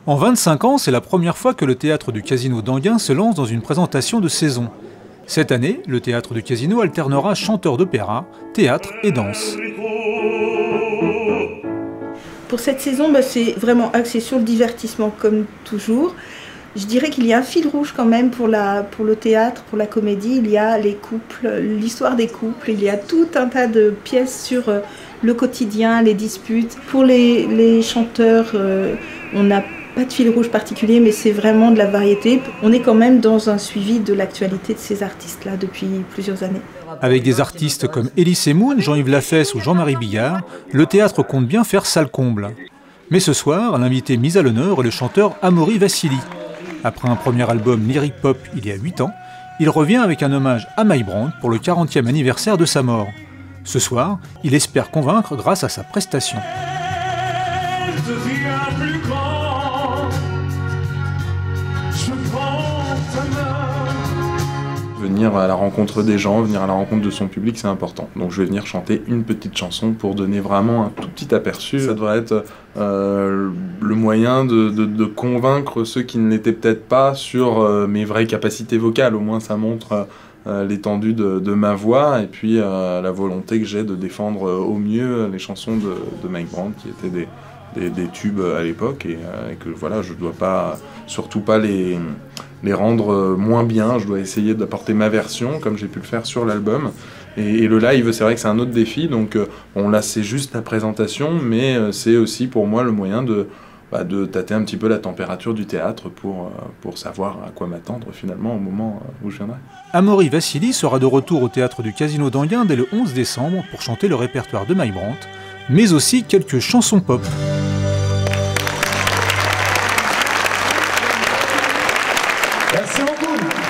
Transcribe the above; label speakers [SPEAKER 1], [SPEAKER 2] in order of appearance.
[SPEAKER 1] En 25 ans, c'est la première fois que le théâtre du Casino d'Enghien se lance dans une présentation de saison. Cette année, le théâtre du Casino alternera chanteurs d'opéra, théâtre et danse.
[SPEAKER 2] Pour cette saison, c'est vraiment axé sur le divertissement comme toujours. Je dirais qu'il y a un fil rouge quand même pour le théâtre, pour la comédie. Il y a les couples, l'histoire des couples, il y a tout un tas de pièces sur le quotidien, les disputes. Pour les chanteurs, on n'a pas de fil rouge particulier, mais c'est vraiment de la variété. On est quand même dans un suivi de l'actualité de ces artistes-là depuis plusieurs années.
[SPEAKER 1] Avec des artistes comme Elie Semoun, Jean-Yves Lafesse ou Jean-Marie Billard, le théâtre compte bien faire salle comble. Mais ce soir, l'invité mis à l'honneur est le chanteur Amaury Vassili. Après un premier album lyric pop il y a 8 ans, il revient avec un hommage à Mike Brandt pour le 40e anniversaire de sa mort. Ce soir, il espère convaincre grâce à sa prestation.
[SPEAKER 3] Venir à la rencontre des gens, venir à la rencontre de son public, c'est important. Donc je vais venir chanter une petite chanson pour donner vraiment un tout petit aperçu. Ça devrait être le moyen de convaincre ceux qui ne l'étaient peut-être pas sur mes vraies capacités vocales. Au moins ça montre l'étendue de ma voix et puis la volonté que j'ai de défendre au mieux les chansons de Mike Brandt qui étaient des tubes à l'époque et que voilà, je ne dois pas, surtout pas les rendre moins bien, je dois essayer d'apporter ma version comme j'ai pu le faire sur l'album. Et le live, c'est vrai que c'est un autre défi, donc là c'est juste la présentation, mais c'est aussi pour moi le moyen de tâter un petit peu la température du théâtre pour savoir à quoi m'attendre finalement au moment où je viendrai.
[SPEAKER 1] Amaury Vassili sera de retour au théâtre du Casino d'Enghien dès le 11 décembre pour chanter le répertoire de Mike Brandt, mais aussi quelques chansons pop.
[SPEAKER 4] Merci beaucoup.